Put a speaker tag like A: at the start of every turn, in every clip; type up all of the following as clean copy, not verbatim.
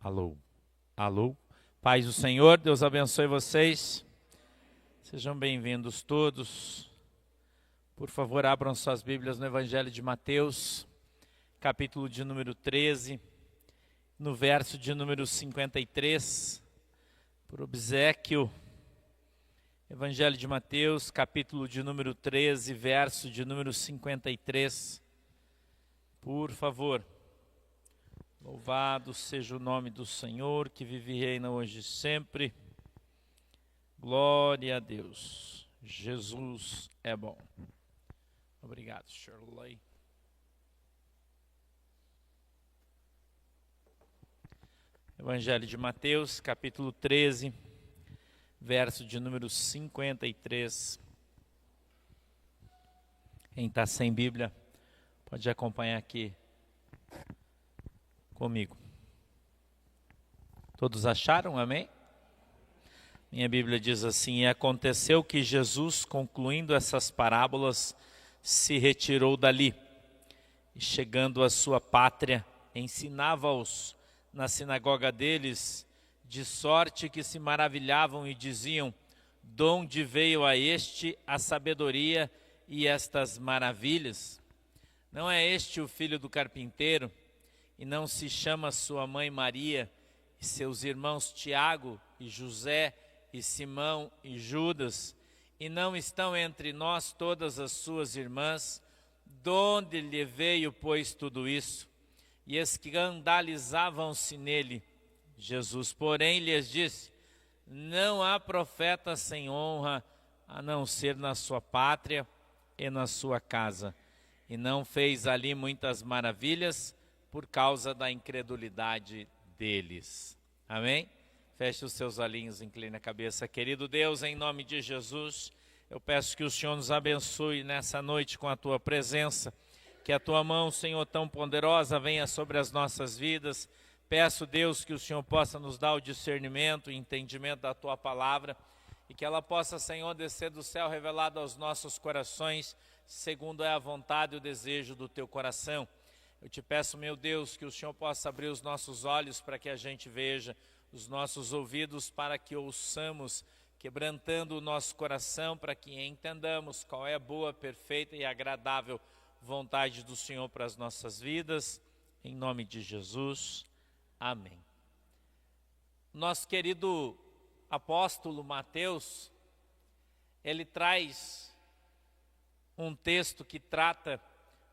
A: Alô, alô. Paz do Senhor, Deus abençoe vocês. Sejam bem-vindos todos. Por favor, abram suas Bíblias no Evangelho de Mateus, capítulo de número 13, no verso de número 53, por obséquio. Evangelho de Mateus, capítulo de número 13, verso de número 53. Por favor. Louvado seja o nome do Senhor, que vive e reina hoje e sempre. Glória a Deus. Jesus é bom. Obrigado, Shirley. Evangelho de Mateus, capítulo 13, verso de número 53. Quem está sem Bíblia, pode acompanhar aqui comigo. Todos acharam? Amém? Minha Bíblia diz assim: E aconteceu que Jesus, concluindo essas parábolas, se retirou dali, e chegando à sua pátria, ensinava-os na sinagoga deles, de sorte que se maravilhavam e diziam: De onde veio a este a sabedoria e estas maravilhas? Não é este o filho do carpinteiro? E não se chama sua mãe Maria, e seus irmãos Tiago, e José, e Simão, e Judas? E não estão entre nós todas as suas irmãs? Donde lhe veio, pois, tudo isso? E escandalizavam-se nele. Jesus, porém, lhes disse: Não há profeta sem honra, a não ser na sua pátria e na sua casa. E não fez ali muitas maravilhas, por causa da incredulidade deles. Amém? Feche os seus olhinhos, incline a cabeça. Querido Deus, em nome de Jesus, eu peço que o Senhor nos abençoe nessa noite com a Tua presença, que a Tua mão, Senhor, tão poderosa venha sobre as nossas vidas. Peço, Deus, que o Senhor possa nos dar o discernimento e entendimento da Tua palavra, e que ela possa, Senhor, descer do céu revelado aos nossos corações, segundo é a vontade e o desejo do Teu coração. Eu te peço, meu Deus, que o Senhor possa abrir os nossos olhos para que a gente veja, os nossos ouvidos para que ouçamos, quebrantando o nosso coração para que entendamos qual é a boa, perfeita e agradável vontade do Senhor para as nossas vidas. Em nome de Jesus, amém. Nosso querido apóstolo Mateus, ele traz um texto que trata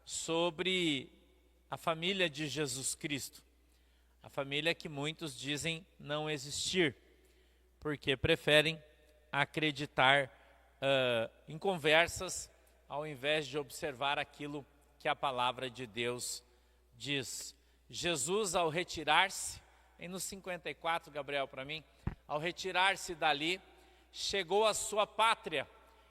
A: sobre a família de Jesus Cristo, a família que muitos dizem não existir, porque preferem acreditar em conversas, ao invés de observar aquilo que a palavra de Deus diz. Jesus, ao retirar-se, no 54, Gabriel, para mim, ao retirar-se dali, chegou à sua pátria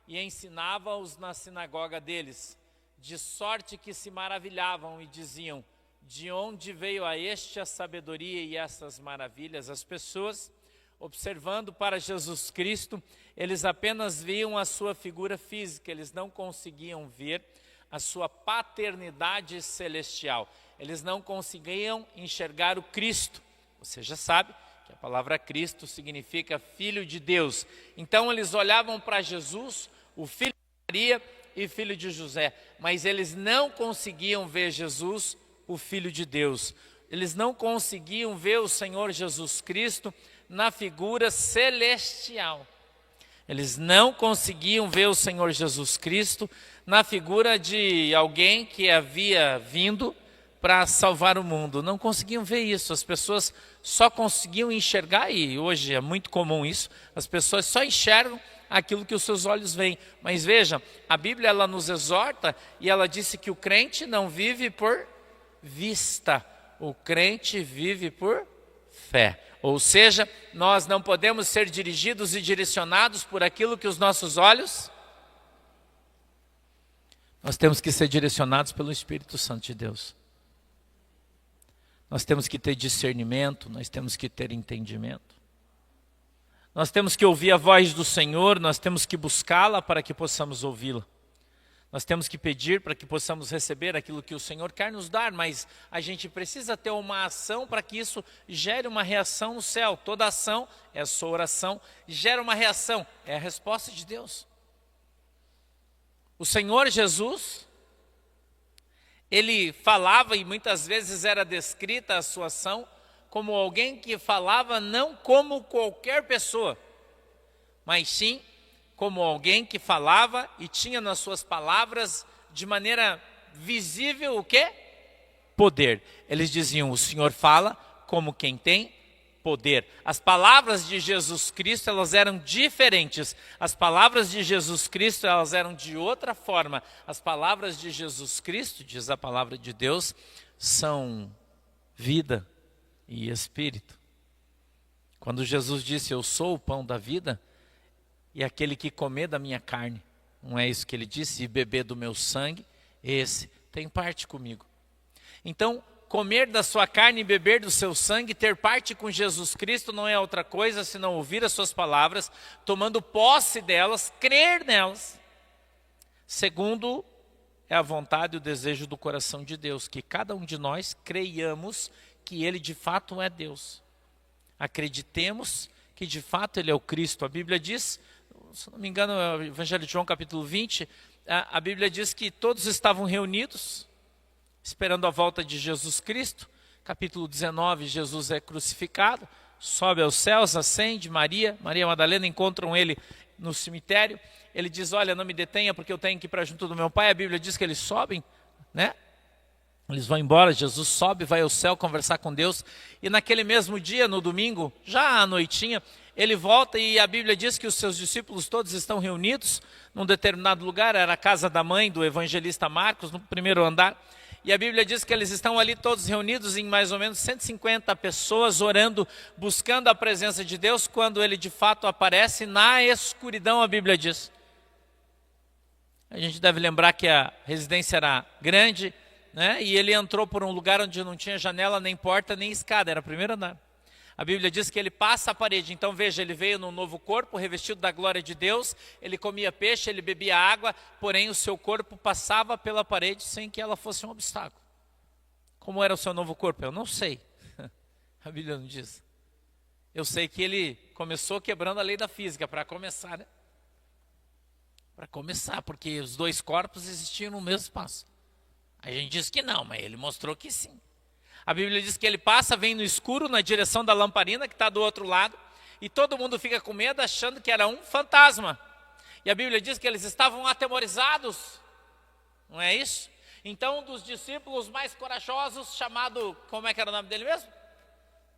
A: e ensinava-os na sinagoga deles, de sorte que se maravilhavam e diziam: De onde veio a este a sabedoria e essas maravilhas? As pessoas, observando para Jesus Cristo, eles apenas viam a sua figura física, eles não conseguiam ver a sua paternidade celestial, eles não conseguiam enxergar o Cristo. Você já sabe que a palavra Cristo significa Filho de Deus. Então eles olhavam para Jesus, o Filho de Maria e filho de José, mas eles não conseguiam ver Jesus, o Filho de Deus. Eles não conseguiam ver o Senhor Jesus Cristo na figura celestial. Eles não conseguiam ver o Senhor Jesus Cristo na figura de alguém que havia vindo para salvar o mundo. Não conseguiam ver isso. As pessoas só conseguiam enxergar, e hoje é muito comum isso, as pessoas só enxergam aquilo que os seus olhos veem. Mas veja, a Bíblia ela nos exorta e ela disse que o crente não vive por vista, o crente vive por fé. Ou seja, nós não podemos ser dirigidos e direcionados por aquilo que os nossos olhos... Nós temos que ser direcionados pelo Espírito Santo de Deus. Nós temos que ter discernimento, nós temos que ter entendimento. Nós temos que ouvir a voz do Senhor, nós temos que buscá-la para que possamos ouvi-la. Nós temos que pedir para que possamos receber aquilo que o Senhor quer nos dar, mas a gente precisa ter uma ação para que isso gere uma reação no céu. Toda ação, é a sua oração, gera uma reação, é a resposta de Deus. O Senhor Jesus, Ele falava, e muitas vezes era descrita a sua ação, como alguém que falava não como qualquer pessoa, mas sim como alguém que falava e tinha nas suas palavras de maneira visível o quê? Poder. Eles diziam, o Senhor fala como quem tem poder. As palavras de Jesus Cristo, elas eram diferentes. As palavras de Jesus Cristo, elas eram de outra forma. As palavras de Jesus Cristo, diz a palavra de Deus, são vida e espírito. Quando Jesus disse, eu sou o pão da vida, e aquele que comer da minha carne, não é isso que ele disse, e beber do meu sangue, esse tem parte comigo. Então, comer da sua carne e beber do seu sangue, ter parte com Jesus Cristo não é outra coisa senão ouvir as suas palavras, tomando posse delas, crer nelas. Segundo, é a vontade e o desejo do coração de Deus, que cada um de nós creiamos que Ele de fato é Deus. Acreditemos que de fato Ele é o Cristo. A Bíblia diz, se não me engano, é o Evangelho de João capítulo 20, a Bíblia diz que todos estavam reunidos, esperando a volta de Jesus Cristo. Capítulo 19, Jesus é crucificado, sobe aos céus, ascende, Maria e Madalena encontram Ele no cemitério. Ele diz, olha, não me detenha porque eu tenho que ir para junto do meu Pai. A Bíblia diz que eles sobem, né? Eles vão embora, Jesus sobe, vai ao céu conversar com Deus. E naquele mesmo dia, no domingo, já à noitinha, ele volta e a Bíblia diz que os seus discípulos todos estão reunidos num determinado lugar, era a casa da mãe do evangelista Marcos, no primeiro andar. E a Bíblia diz que eles estão ali todos reunidos em mais ou menos 150 pessoas, orando, buscando a presença de Deus, quando ele de fato aparece na escuridão, a Bíblia diz. A gente deve lembrar que a residência era grande, né? E ele entrou por um lugar onde não tinha janela, nem porta, nem escada, era o primeiro andar. A Bíblia diz que ele passa a parede, então veja, ele veio num novo corpo, revestido da glória de Deus, ele comia peixe, ele bebia água, porém o seu corpo passava pela parede sem que ela fosse um obstáculo. Como era o seu novo corpo? Eu não sei, a Bíblia não diz. Eu sei que ele começou quebrando a lei da física, para começar, né? Para começar, porque os dois corpos existiam no mesmo espaço. A gente diz que não, mas ele mostrou que sim. A Bíblia diz que ele passa, vem no escuro, na direção da lamparina que está do outro lado, e todo mundo fica com medo, achando que era um fantasma. E a Bíblia diz que eles estavam atemorizados, não é isso? Então um dos discípulos mais corajosos, chamado, como é que era o nome dele mesmo?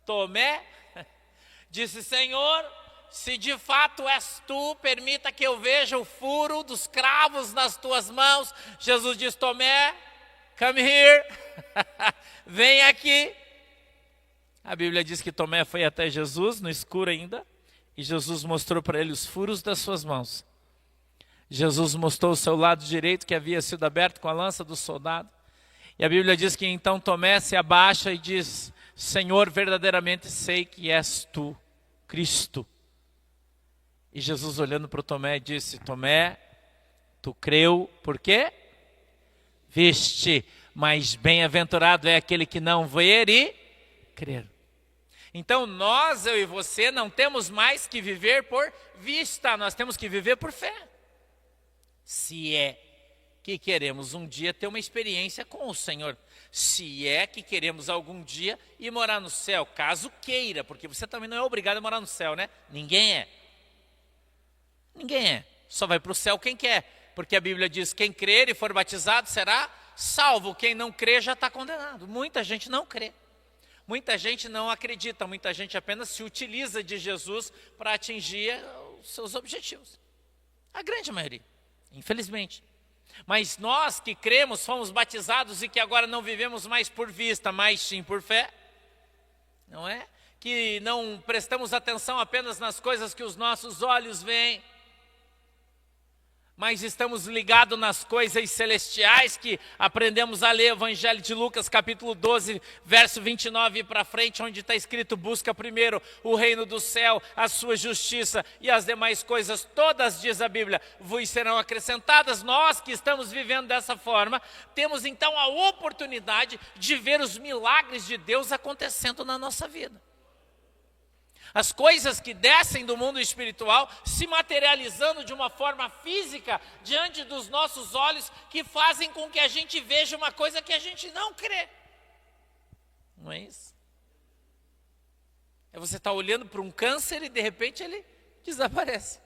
A: Tomé, disse, Senhor, se de fato és tu, permita que eu veja o furo dos cravos nas tuas mãos. Jesus diz, Tomé, come here, vem aqui. A Bíblia diz que Tomé foi até Jesus, no escuro ainda, e Jesus mostrou para ele os furos das suas mãos. Jesus mostrou o seu lado direito, que havia sido aberto com a lança do soldado. E a Bíblia diz que então Tomé se abaixa e diz, Senhor, verdadeiramente sei que és tu, Cristo. E Jesus, olhando para o Tomé, disse, Tomé, tu creu, por quê? Viste, mas bem-aventurado é aquele que não ver e crer. Então nós, eu e você, não temos mais que viver por vista, nós temos que viver por fé. Se é que queremos um dia ter uma experiência com o Senhor, se é que queremos algum dia ir morar no céu, caso queira, porque você também não é obrigado a morar no céu, né? Ninguém é. Ninguém é. Só vai para o céu quem quer, porque a Bíblia diz, quem crer e for batizado será salvo, quem não crê já está condenado. Muita gente não crê, muita gente não acredita, muita gente apenas se utiliza de Jesus para atingir os seus objetivos. A grande maioria, infelizmente. Mas nós que cremos, fomos batizados e que agora não vivemos mais por vista, mas sim por fé, não é? Que não prestamos atenção apenas nas coisas que os nossos olhos veem, mas estamos ligados nas coisas celestiais que aprendemos a ler o Evangelho de Lucas, capítulo 12, verso 29 e para frente, onde está escrito: busca primeiro o reino do céu, a sua justiça, e as demais coisas todas, diz a Bíblia, vos serão acrescentadas. Nós que estamos vivendo dessa forma, temos então a oportunidade de ver os milagres de Deus acontecendo na nossa vida. As coisas que descem do mundo espiritual se materializando de uma forma física diante dos nossos olhos, que fazem com que a gente veja uma coisa que a gente não crê. Não é isso? É você estar olhando para um câncer e de repente ele desaparece.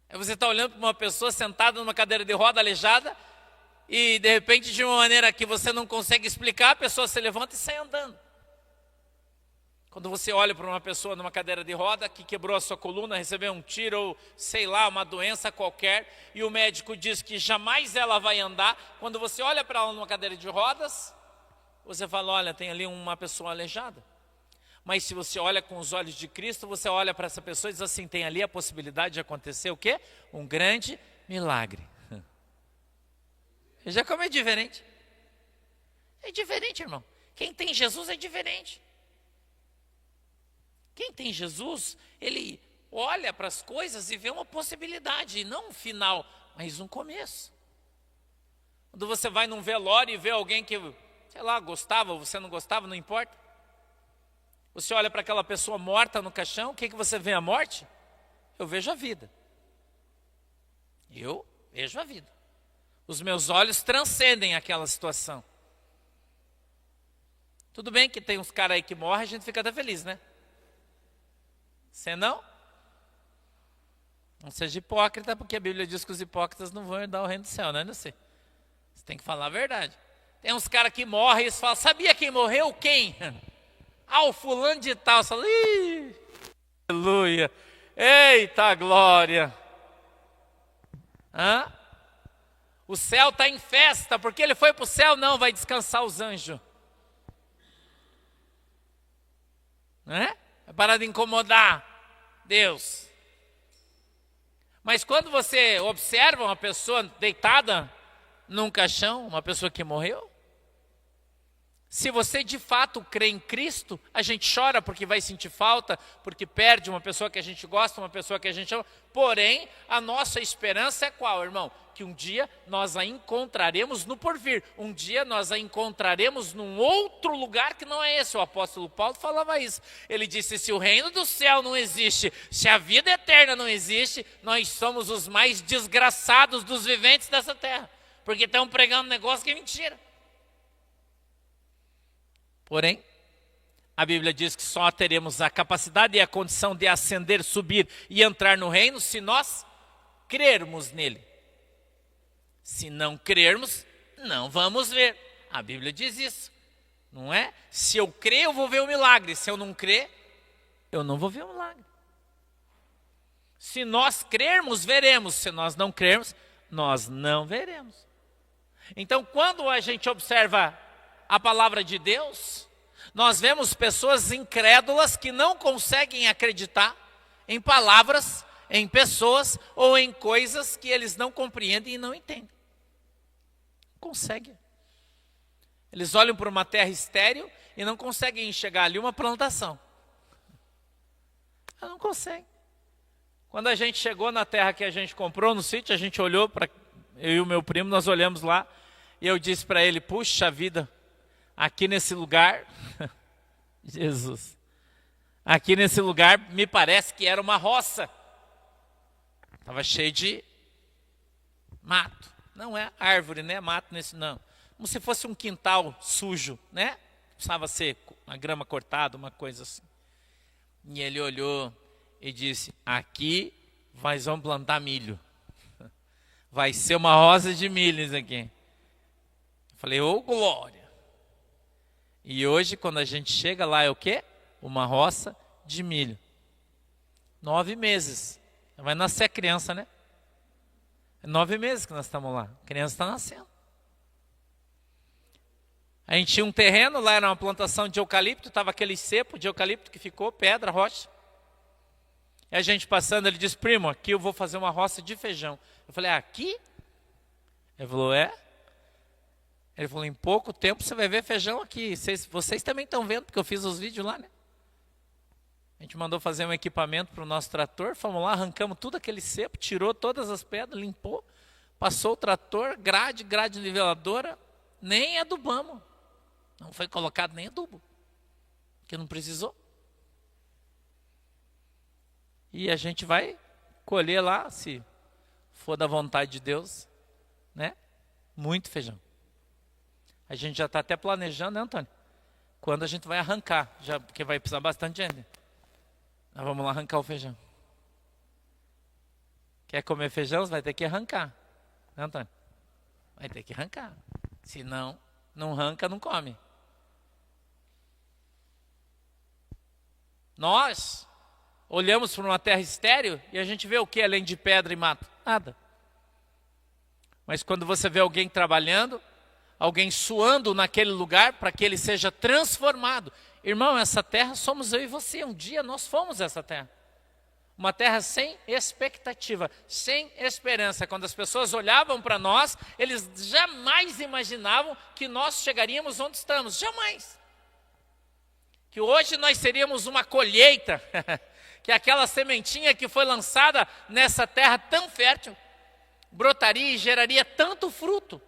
A: É você estar olhando para uma pessoa sentada numa cadeira de roda aleijada e de repente, de uma maneira que você não consegue explicar, a pessoa se levanta e sai andando. Quando você olha para uma pessoa numa cadeira de roda que quebrou a sua coluna, recebeu um tiro ou sei lá, uma doença qualquer, e o médico diz que jamais ela vai andar, quando você olha para ela numa cadeira de rodas, você fala: olha, tem ali uma pessoa aleijada. Mas se você olha com os olhos de Cristo, você olha para essa pessoa e diz assim: tem ali a possibilidade de acontecer o quê? Um grande milagre. Veja como é diferente. É diferente, irmão. Quem tem Jesus é diferente. Quem tem Jesus, ele olha para as coisas e vê uma possibilidade, e não um final, mas um começo. Quando você vai num velório e vê alguém que, sei lá, gostava, ou você não gostava, não importa. Você olha para aquela pessoa morta no caixão, o que você vê? A morte? Eu vejo a vida. Eu vejo a vida. Os meus olhos transcendem aquela situação. Tudo bem que tem uns caras aí que morrem, a gente fica até feliz, né? Você não? Não seja hipócrita, porque a Bíblia diz que os hipócritas não vão herdar o reino do céu, não é assim? Você tem que falar a verdade. Tem uns caras que morrem e eles falam: sabia quem morreu? Quem? Ah, o fulano de tal. Você fala: ih, aleluia, eita glória. Hã? O céu está em festa, porque ele foi para o céu? Não, vai descansar os anjos. Não é? É parar de incomodar Deus. Mas quando você observa uma pessoa deitada num caixão, uma pessoa que morreu, se você de fato crê em Cristo, a gente chora porque vai sentir falta, porque perde uma pessoa que a gente gosta, uma pessoa que a gente ama. Porém, a nossa esperança é qual, irmão? Que um dia nós a encontraremos no porvir. Um dia nós a encontraremos num outro lugar que não é esse. O apóstolo Paulo falava isso. Ele disse: se o reino do céu não existe, se a vida eterna não existe, nós somos os mais desgraçados dos viventes dessa terra. Porque estão pregando um negócio que é mentira. Porém, a Bíblia diz que só teremos a capacidade e a condição de ascender, subir e entrar no reino se nós crermos nele. Se não crermos, não vamos ver. A Bíblia diz isso, não é? Se eu crer, eu vou ver o milagre. Se eu não crer, eu não vou ver o milagre. Se nós crermos, veremos. Se nós não crermos, nós não veremos. Então, quando a gente observa a palavra de Deus, nós vemos pessoas incrédulas que não conseguem acreditar em palavras, em pessoas ou em coisas que eles não compreendem e não entendem. Conseguem. Eles olham para uma terra estéril e não conseguem enxergar ali uma plantação. Não conseguem. Quando a gente chegou na terra que a gente comprou no sítio, a gente olhou para, eu e o meu primo, nós olhamos lá e eu disse para ele: puxa vida, aqui nesse lugar, Jesus, aqui nesse lugar me parece que era uma roça. Estava cheio de mato. Não é árvore, né? Mato nesse não. Como se fosse um quintal sujo, né? Precisava ser uma grama cortada, uma coisa assim. E ele olhou e disse: aqui nós vamos plantar milho. Vai ser uma roça de milho isso aqui. Eu falei: ô glória! E hoje, quando a gente chega lá, é o quê? Uma roça de milho. 9 meses. Vai nascer a criança, né? É 9 meses que nós estamos lá. A criança está nascendo. A gente tinha um terreno, lá era uma plantação de eucalipto, estava aquele cepo de eucalipto que ficou, pedra, rocha. E a gente passando, ele disse, primo, aqui eu vou fazer uma roça de feijão. Eu falei, aqui? Ele falou, é? Ele falou, em pouco tempo você vai ver feijão aqui. Vocês também estão vendo, porque eu fiz os vídeos lá, né? A gente mandou fazer um equipamento para o nosso trator, fomos lá, arrancamos tudo aquele cepo, tirou todas as pedras, limpou, passou o trator, grade niveladora, nem adubamos. Não foi colocado nem adubo, porque não precisou. E a gente vai colher lá, se for da vontade de Deus, né? Muito feijão. A gente já está até planejando, né, Antônio? Quando a gente vai arrancar, já, porque vai precisar bastante gente. Nós vamos lá arrancar o feijão. Quer comer feijão? Você vai ter que arrancar. Né, Antônio? Vai ter que arrancar. Se não arranca, não come. Nós olhamos para uma terra estéril e a gente vê o que além de pedra e mato? Nada. Mas quando você vê alguém trabalhando, alguém suando naquele lugar para que ele seja transformado. Irmão, essa terra somos eu e você. Um dia nós fomos essa terra. Uma terra sem expectativa, sem esperança. Quando as pessoas olhavam para nós, eles jamais imaginavam que nós chegaríamos onde estamos. Jamais. Que hoje nós seríamos uma colheita, que aquela sementinha que foi lançada nessa terra tão fértil, brotaria e geraria tanto fruto.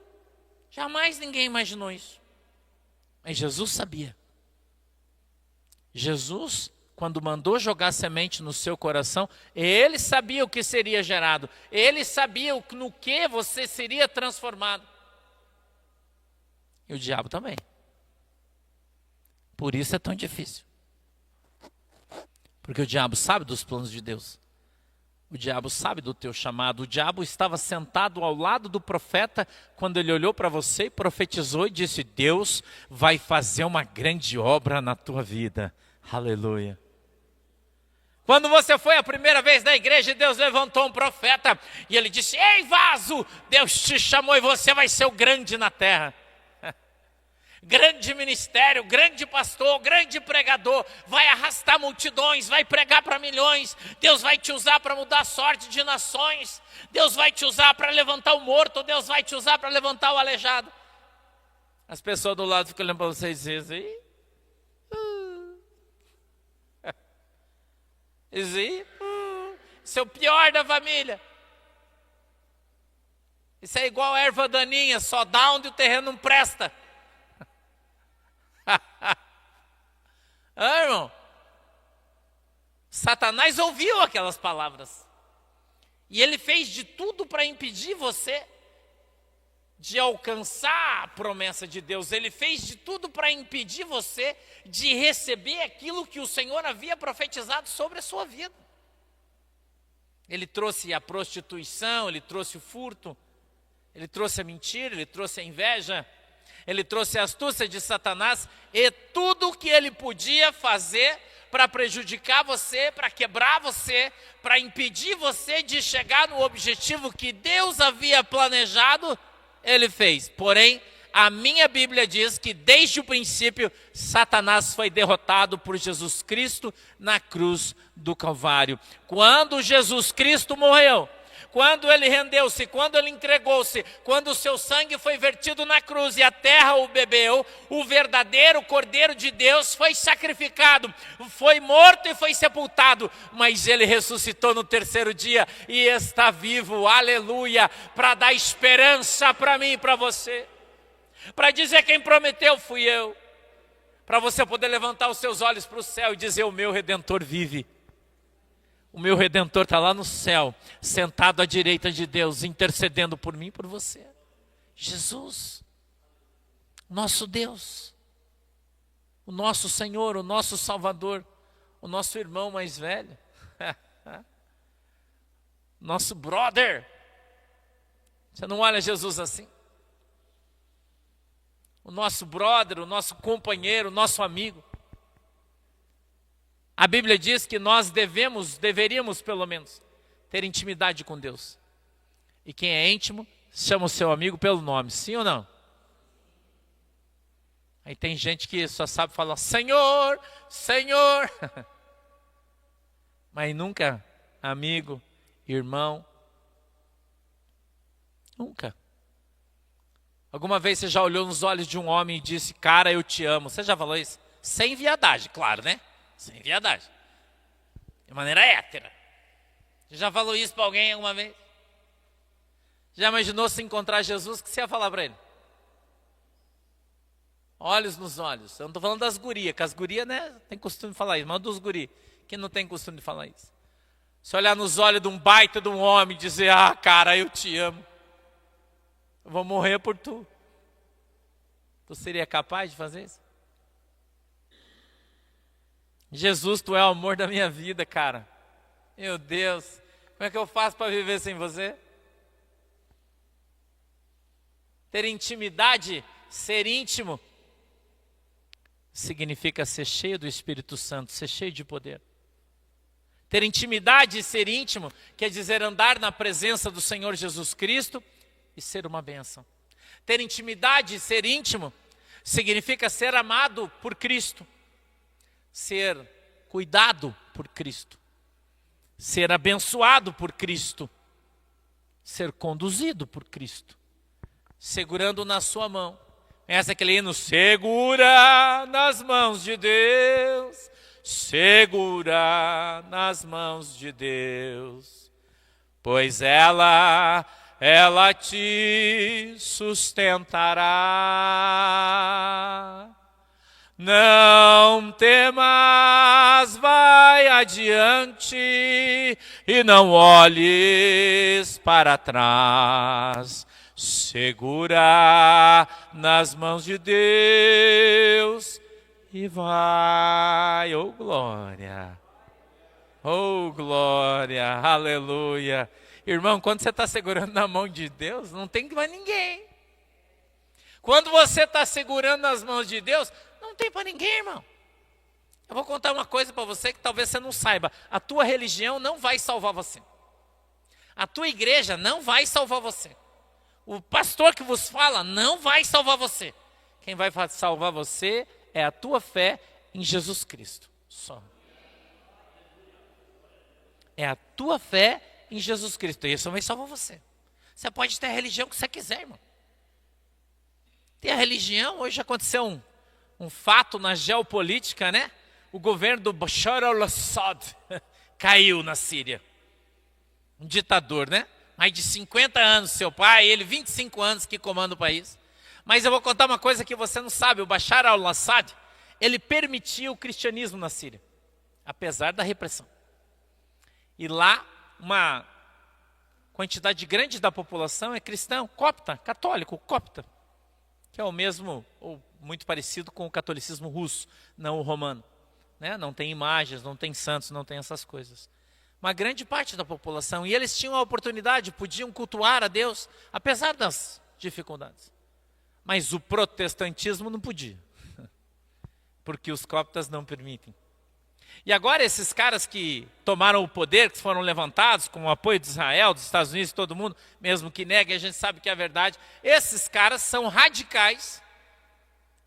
A: Jamais ninguém imaginou isso. Mas Jesus sabia. Jesus, quando mandou jogar semente no seu coração, ele sabia o que seria gerado. Ele sabia no que você seria transformado. E o diabo também. Por isso é tão difícil. Porque o diabo sabe dos planos de Deus. O diabo sabe do teu chamado. O diabo estava sentado ao lado do profeta quando ele olhou para você e profetizou e disse, Deus vai fazer uma grande obra na tua vida. Aleluia. Quando você foi a primeira vez na igreja, Deus levantou um profeta e ele disse, ei vaso, Deus te chamou e você vai ser o grande na terra. Grande ministério, grande pastor, grande pregador, vai arrastar multidões, vai pregar para milhões. Deus vai te usar para mudar a sorte de nações. Deus vai te usar para levantar o morto, Deus vai te usar para levantar o aleijado. As pessoas do lado ficam olhando para vocês e dizem, isso é o pior da família. Isso é igual a erva daninha, só dá onde o terreno não presta. Irmão, Satanás ouviu aquelas palavras e ele fez de tudo para impedir você de alcançar a promessa de Deus. Ele fez de tudo para impedir você de receber aquilo que o Senhor havia profetizado sobre a sua vida. Ele trouxe a prostituição, ele trouxe o furto, ele trouxe a mentira, ele trouxe a inveja, ele trouxe a astúcia de Satanás e tudo o que ele podia fazer para prejudicar você, para quebrar você, para impedir você de chegar no objetivo que Deus havia planejado, ele fez. Porém, a minha Bíblia diz que desde o princípio, Satanás foi derrotado por Jesus Cristo na cruz do Calvário. Quando Jesus Cristo morreu, quando ele rendeu-se, quando ele entregou-se, quando o seu sangue foi vertido na cruz e a terra o bebeu, o verdadeiro Cordeiro de Deus foi sacrificado, foi morto e foi sepultado, mas ele ressuscitou no terceiro dia e está vivo, aleluia, para dar esperança para mim e para você, para dizer quem prometeu fui eu, para você poder levantar os seus olhos para o céu e dizer o meu Redentor vive. O meu Redentor está lá no céu, sentado à direita de Deus, intercedendo por mim e por você. Jesus, nosso Deus, o nosso Senhor, o nosso Salvador, o nosso irmão mais velho, nosso brother. Você não olha Jesus assim? O nosso brother, o nosso companheiro, o nosso amigo. A Bíblia diz que nós deveríamos pelo menos, ter intimidade com Deus. E quem é íntimo, chama o seu amigo pelo nome, sim ou não? Aí tem gente que só sabe falar, Senhor, Senhor. Mas nunca amigo, irmão. Nunca. Alguma vez você já olhou nos olhos de um homem e disse, cara, eu te amo. Você já falou isso? Sem viadagem, claro, né? Sem viadagem. De maneira hétera. Você já falou isso para alguém alguma vez? Já imaginou se encontrar Jesus? O que você ia falar para ele? Olhos nos olhos. Eu não estou falando das gurias, que as gurias, né, tem costume de falar isso. Mas dos guri, que não tem costume de falar isso. Se olhar nos olhos de um baita de um homem e dizer, ah, cara, eu te amo. Eu vou morrer por tu. Tu seria capaz de fazer isso? Jesus, tu é o amor da minha vida, cara. Meu Deus, como é que eu faço para viver sem você? Ter intimidade, ser íntimo, significa ser cheio do Espírito Santo, ser cheio de poder. Ter intimidade e ser íntimo quer dizer andar na presença do Senhor Jesus Cristo e ser uma bênção. Ter intimidade e ser íntimo significa ser amado por Cristo, ser cuidado por Cristo, ser abençoado por Cristo, ser conduzido por Cristo, segurando na sua mão. Essa é aquele hino, segura nas mãos de Deus, segura nas mãos de Deus, pois ela te sustentará. Não temas, vai adiante e não olhes para trás. Segura nas mãos de Deus e vai. Oh, glória! Oh, glória! Aleluia! Irmão, quando você está segurando na mão de Deus, não tem mais ninguém. Quando você está segurando nas mãos de Deus, não tem para ninguém, irmão. Eu vou contar uma coisa para você que talvez você não saiba. A tua religião não vai salvar você. A tua igreja não vai salvar você. O pastor que vos fala não vai salvar você. Quem vai salvar você é a tua fé em Jesus Cristo. Só. É a tua fé em Jesus Cristo. E isso vai salvar você. Você pode ter a religião que você quiser, irmão. Ter a religião, hoje aconteceu um fato na geopolítica, né? O governo do Bashar al-Assad caiu na Síria. Um ditador, né? Mais de 50 anos, seu pai, ele 25 anos que comanda o país. Mas eu vou contar uma coisa que você não sabe. O Bashar al-Assad, ele permitia o cristianismo na Síria, apesar da repressão. E lá, uma quantidade grande da população é cristão, copta, católico, copta. Que é o mesmo, ou muito parecido com o catolicismo russo, não o romano. Né? Não tem imagens, não tem santos, não tem essas coisas. Uma grande parte da população. E eles tinham a oportunidade, podiam cultuar a Deus, apesar das dificuldades. Mas o protestantismo não podia. Porque os coptas não permitem. E agora esses caras que tomaram o poder, que foram levantados com o apoio de Israel, dos Estados Unidos, todo mundo, mesmo que negue, a gente sabe que é verdade. Esses caras são radicais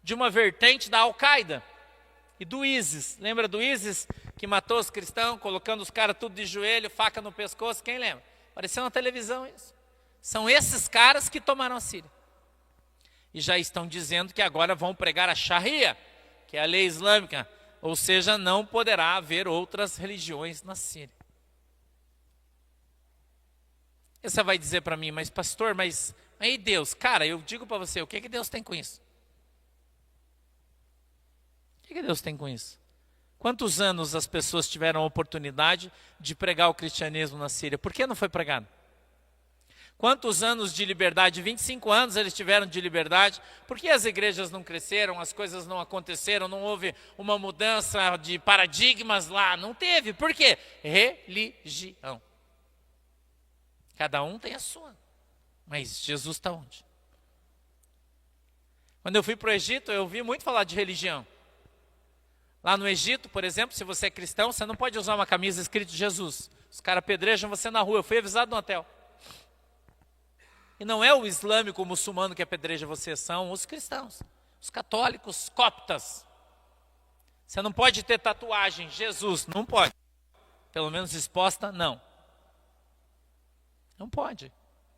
A: de uma vertente da Al-Qaeda e do ISIS. Lembra do ISIS que matou os cristãos, colocando os caras tudo de joelho, faca no pescoço? Quem lembra? Apareceu na televisão isso. São esses caras que tomaram a Síria. E já estão dizendo que agora vão pregar a Sharia, que é a lei islâmica. Ou seja, não poderá haver outras religiões na Síria. E você vai dizer para mim, mas pastor, mas aí Deus, cara, eu digo para você, o que Deus tem com isso? O que Deus tem com isso? Quantos anos as pessoas tiveram a oportunidade de pregar o cristianismo na Síria? Por que não foi pregado? Quantos anos de liberdade? 25 anos eles tiveram de liberdade. Por que as igrejas não cresceram, as coisas não aconteceram, não houve uma mudança de paradigmas lá? Não teve. Por quê? Religião. Cada um tem a sua. Mas Jesus está onde? Quando eu fui para o Egito, eu ouvi muito falar de religião. Lá no Egito, por exemplo, se você é cristão, você não pode usar uma camisa escrito Jesus. Os caras apedrejam você na rua. Eu fui avisado no hotel. E não é o islâmico, o muçulmano que apedreja você, são os cristãos, os católicos, coptas. Você não pode ter tatuagem, Jesus, não pode. pelo menos exposta? Não. Não pode.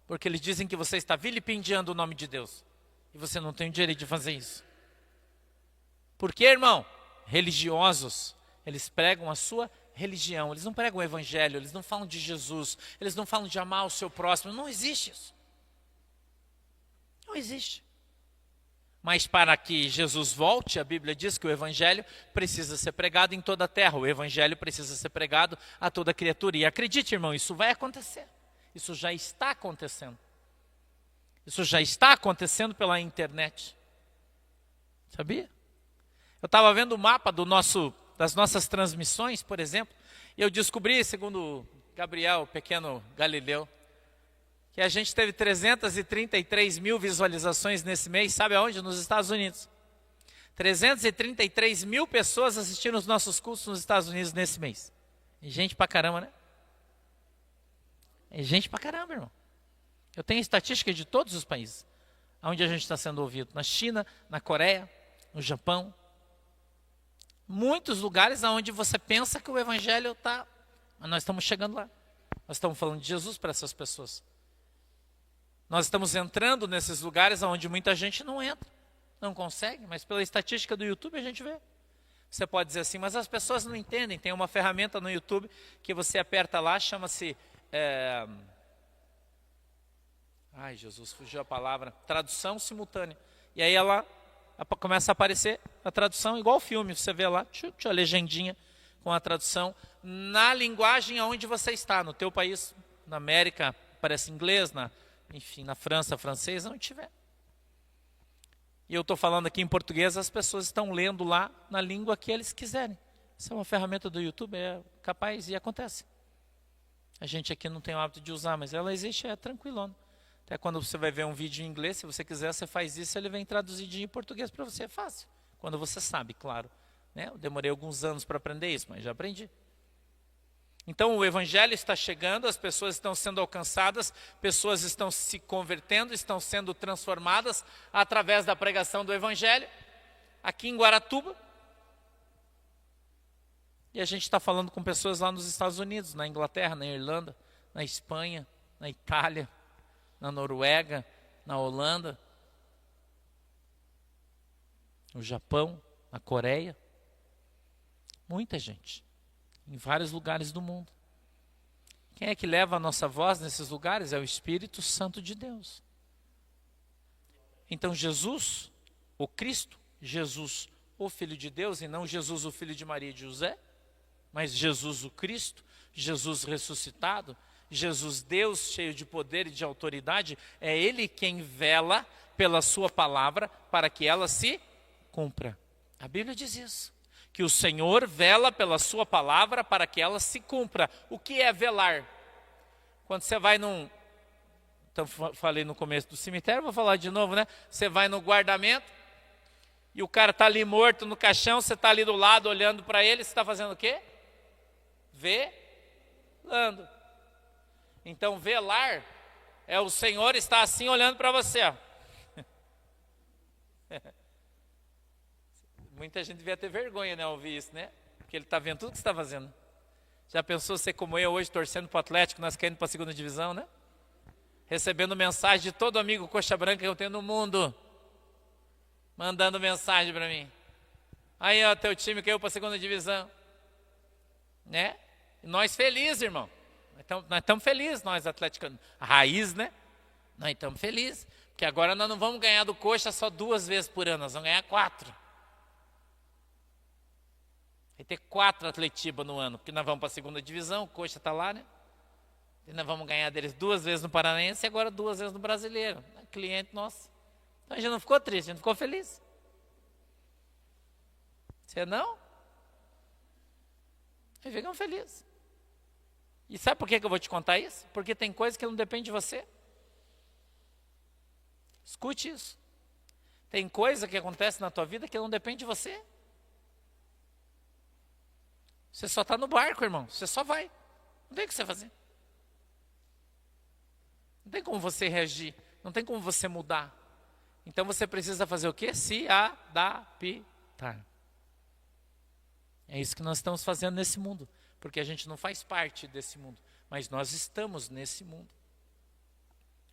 A: Porque eles dizem que você está vilipendiando o nome de Deus. E você não tem o direito de fazer isso. Por quê, irmão? Religiosos, eles pregam a sua religião. Eles não pregam o evangelho, eles não falam de Jesus. Eles não falam de amar o seu próximo. Não existe isso. Não existe. Mas para que Jesus volte, a Bíblia diz que o evangelho precisa ser pregado em toda a terra. O evangelho precisa ser pregado a toda criatura. E acredite, irmão, isso vai acontecer. Isso já está acontecendo. Isso já está acontecendo pela internet. Sabia? Eu estava vendo o mapa das nossas transmissões, por exemplo, e eu descobri, segundo Gabriel, o pequeno Galileu, que a gente teve 333 mil visualizações nesse mês, sabe aonde? Nos Estados Unidos. 333 mil pessoas assistiram os nossos cultos nos Estados Unidos nesse mês. E gente pra caramba, né? É gente pra caramba, irmão. Eu tenho estatística de todos os países onde a gente está sendo ouvido. Na China, na Coreia, no Japão. Muitos lugares onde você pensa que o evangelho está... Mas nós estamos chegando lá. Nós estamos falando de Jesus para essas pessoas. Nós estamos entrando nesses lugares onde muita gente não entra. Não consegue, mas pela estatística do YouTube a gente vê. Você pode dizer assim, mas as pessoas não entendem. Tem uma ferramenta no YouTube que você aperta lá, chama-se... Ai, Jesus, fugiu a palavra. Tradução simultânea. E aí ela começa a aparecer a tradução, igual o filme. Você vê lá, a legendinha com a tradução na linguagem aonde você está. No teu país, na América, aparece inglês, enfim, na França, francês, onde tiver. E eu estou falando aqui em português, as pessoas estão lendo lá na língua que eles quiserem. Isso é uma ferramenta do YouTube, é capaz e acontece. A gente aqui não tem o hábito de usar, mas ela existe, é tranquilona. Até quando você vai ver um vídeo em inglês, se você quiser, você faz isso, ele vem traduzidinho em português para você, é fácil. Quando você sabe, claro. Né? Eu demorei alguns anos para aprender isso, mas já aprendi. Então o evangelho está chegando, as pessoas estão sendo alcançadas, pessoas estão se convertendo, estão sendo transformadas através da pregação do evangelho, aqui em Guaratuba. E a gente está falando com pessoas lá nos Estados Unidos, na Inglaterra, na Irlanda, na Espanha, na Itália, na Noruega, na Holanda, no Japão, na Coreia. Muita gente, em vários lugares do mundo. Quem é que leva a nossa voz nesses lugares? É o Espírito Santo de Deus. Então Jesus, o Cristo, Jesus, o Filho de Deus, e não Jesus, o Filho de Maria e de José, mas Jesus, o Cristo, Jesus ressuscitado, Jesus Deus, cheio de poder e de autoridade, é Ele quem vela pela sua palavra para que ela se cumpra. A Bíblia diz isso, que o Senhor vela pela sua palavra para que ela se cumpra. O que é velar? Quando você vai então falei no começo do cemitério, vou falar de novo, né? Você vai no guardamento e o cara está ali morto no caixão, você está ali do lado olhando para ele, você está fazendo o quê? Velando. Então velar é o Senhor estar assim olhando para você. Ó. Muita gente devia ter vergonha, né, ouvir isso, né? Porque ele está vendo tudo que você está fazendo. Já pensou ser como eu hoje, torcendo para o Atlético, nós caindo para a segunda divisão, né? Recebendo mensagem de todo amigo coxa branca que eu tenho no mundo. Mandando mensagem para mim. Aí, ó, teu time caiu para a segunda divisão. Né? E nós felizes, irmão. Nós estamos felizes, nós atleticanos. A raiz, né? Nós estamos felizes. Porque agora nós não vamos ganhar do coxa só 2 vezes por ano, nós vamos ganhar 4. Vai ter 4 Atletiba no ano, porque nós vamos para a segunda divisão, o coxa está lá, né? E nós vamos ganhar deles 2 vezes no Paranaense e agora 2 vezes no Brasileiro. É cliente nosso. Então a gente não ficou triste, a gente ficou feliz. Você não? Aí ficam felizes. E sabe por que eu vou te contar isso? Porque tem coisa que não depende de você. Escute isso. Tem coisa que acontece na tua vida que não depende de você. Você só está no barco, irmão. Você só vai. Não tem o que você fazer. Não tem como você reagir. Não tem como você mudar. Então você precisa fazer o quê? Se adaptar. É isso que nós estamos fazendo nesse mundo, porque a gente não faz parte desse mundo, mas nós estamos nesse mundo.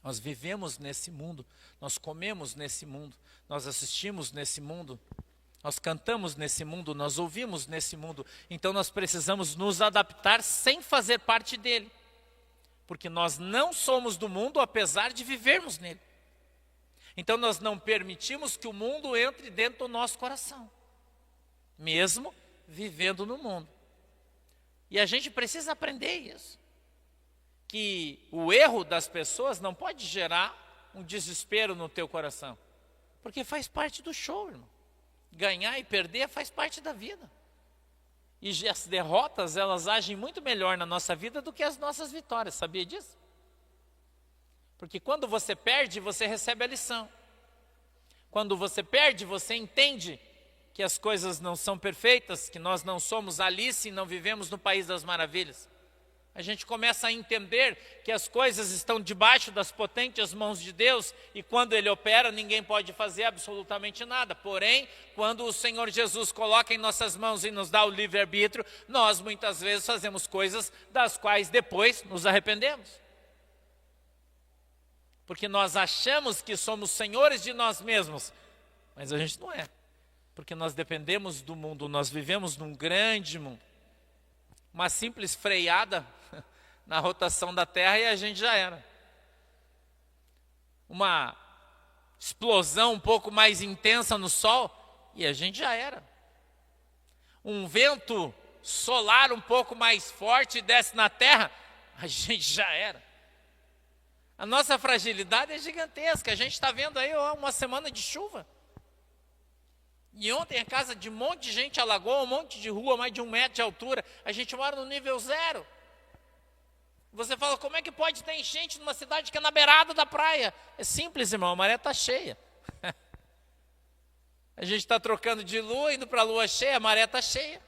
A: Nós vivemos nesse mundo, nós comemos nesse mundo, nós assistimos nesse mundo, nós cantamos nesse mundo, nós ouvimos nesse mundo. Então nós precisamos nos adaptar sem fazer parte dele, porque nós não somos do mundo apesar de vivermos nele. Então nós não permitimos que o mundo entre dentro do nosso coração, mesmo vivendo no mundo. E a gente precisa aprender isso, que o erro das pessoas não pode gerar um desespero no teu coração, porque faz parte do show, irmão. Ganhar e perder faz parte da vida. E as derrotas, elas agem muito melhor na nossa vida do que as nossas vitórias, sabia disso? Porque quando você perde, você recebe a lição. Quando você perde, você entende que as coisas não são perfeitas, que nós não somos Alice e não vivemos no País das Maravilhas. A gente começa a entender que as coisas estão debaixo das potentes mãos de Deus e quando Ele opera, ninguém pode fazer absolutamente nada. Porém, quando o Senhor Jesus coloca em nossas mãos e nos dá o livre-arbítrio, nós muitas vezes fazemos coisas das quais depois nos arrependemos. Porque nós achamos que somos senhores de nós mesmos, mas a gente não é. Porque nós dependemos do mundo, nós vivemos num grande mundo. Uma simples freada na rotação da Terra e a gente já era. Uma explosão um pouco mais intensa no Sol e a gente já era. Um vento solar um pouco mais forte desce na Terra, a gente já era. A nossa fragilidade é gigantesca. A gente está vendo aí uma semana de chuva. E ontem a casa de um monte de gente alagou, um monte de rua, mais de 1 metro de altura. A gente mora no nível 0. Você fala, como é que pode ter enchente numa cidade que é na beirada da praia? É simples, irmão, a maré está cheia. A gente está trocando de lua, indo para a lua cheia, a maré está cheia.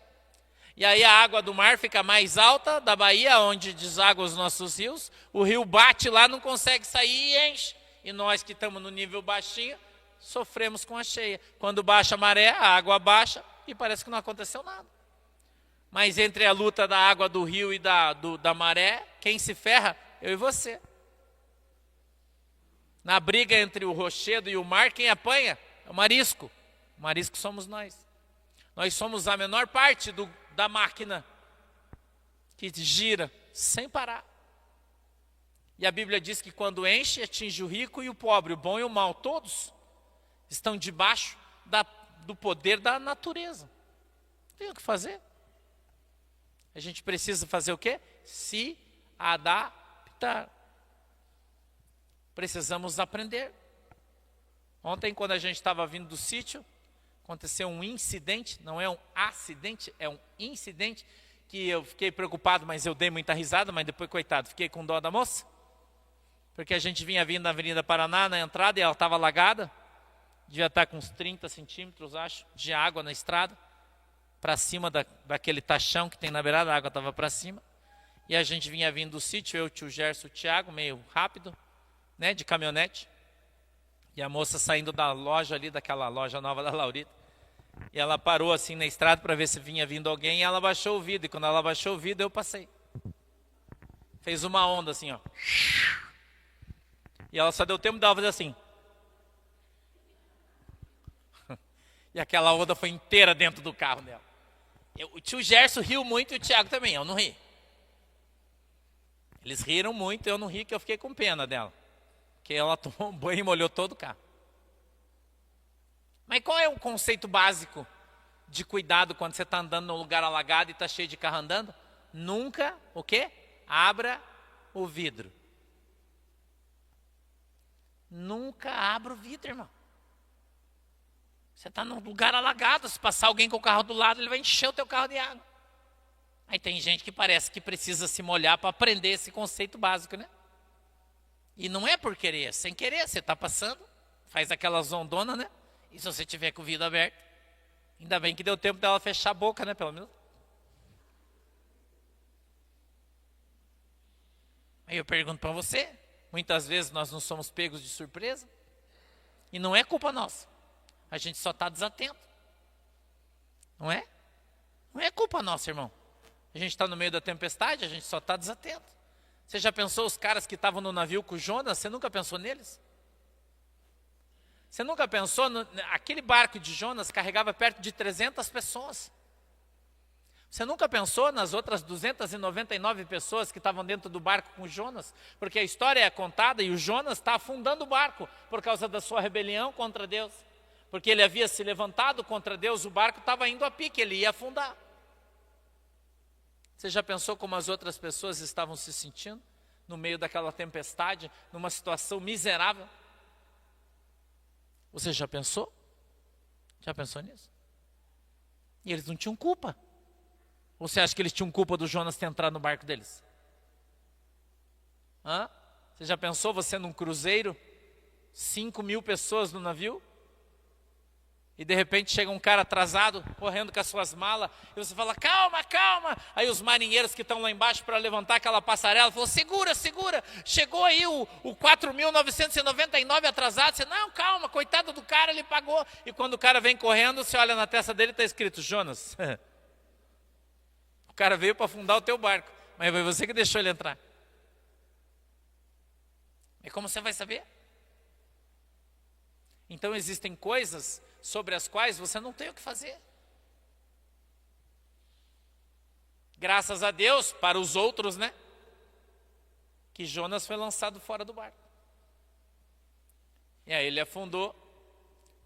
A: E aí a água do mar fica mais alta, da Bahia, onde deságua os nossos rios. O rio bate lá, não consegue sair e enche. E nós que estamos no nível baixinho, sofremos com a cheia. Quando baixa a maré, a água baixa e parece que não aconteceu nada. Mas entre a luta da água do rio e da maré, quem se ferra? Eu e você. Na briga entre o rochedo e o mar, quem apanha? É o marisco. O marisco somos nós. Nós somos a menor parte da máquina que gira sem parar. E a Bíblia diz que quando enche, atinge o rico e o pobre, o bom e o mal, todos estão debaixo do poder da natureza. Não tem o que fazer. A gente precisa fazer o quê? Se adaptar. Precisamos aprender. Ontem, quando a gente estava vindo do sítio, aconteceu um incidente, não é um acidente, é um incidente, que eu fiquei preocupado, mas eu dei muita risada, mas depois, coitado, fiquei com dó da moça. Porque a gente vinha vindo da Avenida Paraná, na entrada, e ela estava alagada. Devia estar com uns 30 centímetros, acho, de água na estrada. Para cima daquele tachão que tem na beirada, a água estava para cima. E a gente vinha vindo do sítio, eu, o tio Gerson, o Thiago, meio rápido, né, de caminhonete. E a moça saindo da loja ali, daquela loja nova da Laurita. E ela parou assim na estrada para ver se vinha vindo alguém e ela baixou o vidro. E quando ela baixou o vidro, eu passei. Fez uma onda assim, ó. E ela só deu tempo dela fazer assim. E aquela onda foi inteira dentro do carro dela. O tio Gerson riu muito e o Thiago também, eu não ri. Eles riram muito, eu não ri, que eu fiquei com pena dela. Porque ela tomou um banho e molhou todo o carro. Mas qual é o conceito básico de cuidado quando você está andando num lugar alagado e está cheio de carro andando? Nunca, o quê? Abra o vidro. Nunca abra o vidro, irmão. Você está num lugar alagado, se passar alguém com o carro do lado, ele vai encher o teu carro de água. Aí tem gente que parece que precisa se molhar para aprender esse conceito básico, né? E não é por querer, é sem querer. Você está passando, faz aquela zondona, né? E se você tiver com o vidro aberto, ainda bem que deu tempo dela fechar a boca, né? Pelo menos. Aí eu pergunto para você, muitas vezes nós não somos pegos de surpresa. E não é culpa nossa. A gente só está desatento. Não é? Não é culpa nossa, irmão. A gente está no meio da tempestade, a gente só está desatento. Você já pensou os caras que estavam no navio com Jonas? Você nunca pensou neles? Você nunca pensou, aquele barco de Jonas carregava perto de 300 pessoas. Você nunca pensou nas outras 299 pessoas que estavam dentro do barco com Jonas? Porque a história é contada e o Jonas está afundando o barco por causa da sua rebelião contra Deus. Porque ele havia se levantado contra Deus, o barco estava indo a pique, ele ia afundar. Você já pensou como as outras pessoas estavam se sentindo no meio daquela tempestade, numa situação miserável? Você já pensou? Já pensou nisso? E eles não tinham culpa. Ou você acha que eles tinham culpa do Jonas ter entrado no barco deles? Hã? Você já pensou você num cruzeiro, 5.000 pessoas no navio? E de repente chega um cara atrasado, correndo com as suas malas, e você fala, calma, calma. Aí os marinheiros que estão lá embaixo para levantar aquela passarela, falam, segura, segura. Chegou aí o 4.999 atrasado. Você, não, calma, coitado do cara, ele pagou. E quando o cara vem correndo, você olha na testa dele e está escrito, Jonas. O cara veio para afundar o teu barco, mas foi você que deixou ele entrar. E como você vai saber? Então existem coisas sobre as quais você não tem o que fazer. Graças a Deus, para os outros, né? Que Jonas foi lançado fora do barco. E aí ele afundou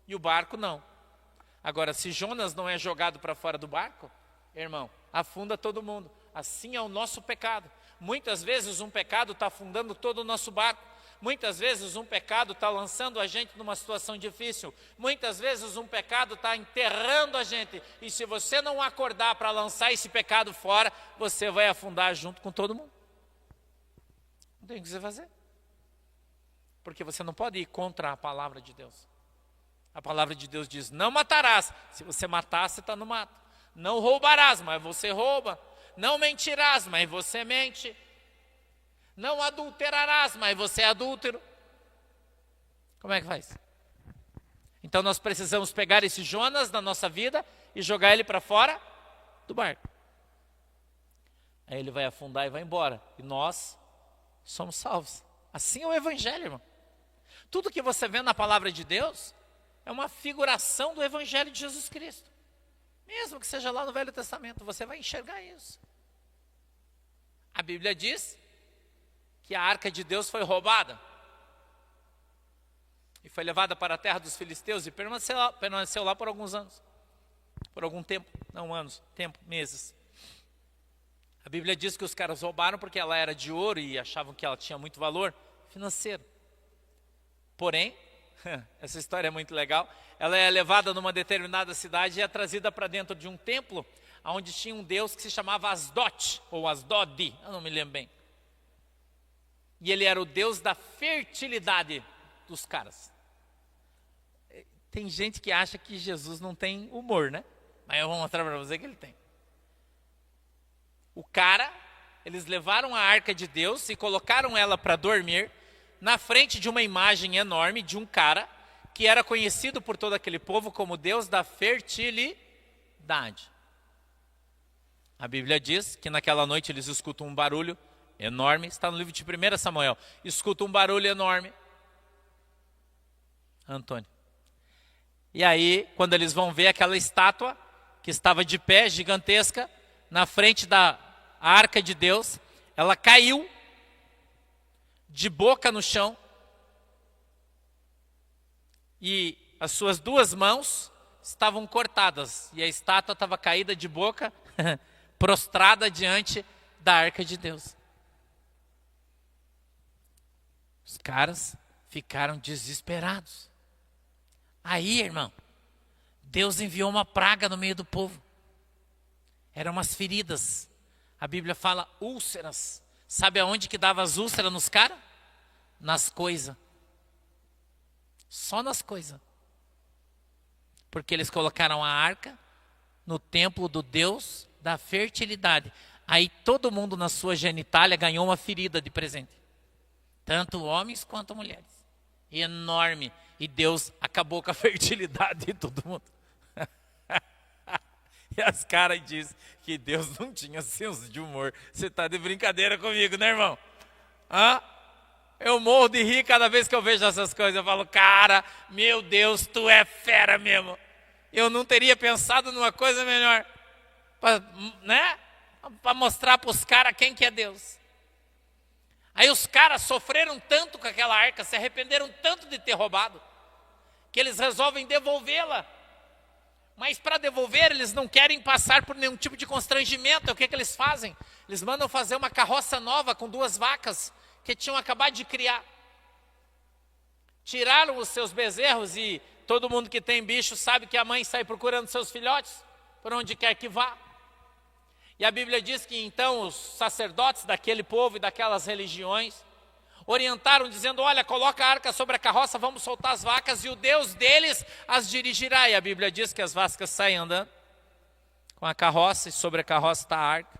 A: e o barco não. Agora, se Jonas não é jogado para fora do barco, irmão, afunda todo mundo. Assim é o nosso pecado. Muitas vezes um pecado está afundando todo o nosso barco. Muitas vezes um pecado está lançando a gente numa situação difícil. Muitas vezes um pecado está enterrando a gente. E se você não acordar para lançar esse pecado fora, você vai afundar junto com todo mundo. Não tem o que você fazer. Porque você não pode ir contra a palavra de Deus. A palavra de Deus diz, não matarás. Se você matar, você está no mato. Não roubarás, mas você rouba. Não mentirás, mas você mente. Não adulterarás, mas você é adúltero. Como é que faz? Então nós precisamos pegar esse Jonas na nossa vida e jogar ele para fora do barco. Aí ele vai afundar e vai embora. E nós somos salvos. Assim é o Evangelho, irmão. Tudo que você vê na palavra de Deus é uma figuração do Evangelho de Jesus Cristo. Mesmo que seja lá no Velho Testamento, você vai enxergar isso. A Bíblia diz que a arca de Deus foi roubada e foi levada para a terra dos filisteus e permaneceu lá por alguns anos, por algum tempo, não anos, tempo, meses. A Bíblia diz que os caras roubaram porque ela era de ouro e achavam que ela tinha muito valor financeiro. Porém, essa história é muito legal, ela é levada numa determinada cidade e é trazida para dentro de um templo onde tinha um deus que se chamava Asdod, ou Asdod, eu não me lembro bem. E ele era o Deus da fertilidade dos caras. Tem gente que acha que Jesus não tem humor, né? Mas eu vou mostrar para você que ele tem. O cara, eles levaram a arca de Deus e colocaram ela para dormir na frente de uma imagem enorme de um cara que era conhecido por todo aquele povo como Deus da fertilidade. A Bíblia diz que naquela noite eles escutam um barulho enorme, está no livro de 1 Samuel. Escuta um barulho enorme. Antônio. E aí, quando eles vão ver aquela estátua que estava de pé, gigantesca, na frente da arca de Deus, ela caiu de boca no chão e as suas duas mãos estavam cortadas e a estátua estava caída de boca, prostrada diante da arca de Deus. Os caras ficaram desesperados. Aí, irmão, Deus enviou uma praga no meio do povo. Eram umas feridas. A Bíblia fala úlceras. Sabe aonde que dava as úlceras nos caras? Nas coisas. Só nas coisas. Porque eles colocaram a arca no templo do Deus da fertilidade. Aí todo mundo na sua genitália ganhou uma ferida de presente. Tanto homens quanto mulheres. Enorme. E Deus acabou com a fertilidade de todo mundo. E as caras dizem que Deus não tinha senso de humor. Você está de brincadeira comigo, né, irmão? Hã? Eu morro de rir cada vez que eu vejo essas coisas. Eu falo, cara, meu Deus, tu é fera mesmo. Eu não teria pensado numa coisa melhor, né? Para mostrar para os caras quem que é Deus. Aí os caras sofreram tanto com aquela arca, se arrependeram tanto de ter roubado, que eles resolvem devolvê-la. Mas para devolver, eles não querem passar por nenhum tipo de constrangimento. O que eles fazem? Eles mandam fazer uma carroça nova com 2 vacas que tinham acabado de criar. Tiraram os seus bezerros, e todo mundo que tem bicho sabe que a mãe sai procurando seus filhotes por onde quer que vá. E a Bíblia diz que então os sacerdotes daquele povo e daquelas religiões orientaram dizendo, olha, coloca a arca sobre a carroça, vamos soltar as vacas e o Deus deles as dirigirá. E a Bíblia diz que as vacas saem andando com a carroça, e sobre a carroça está a arca.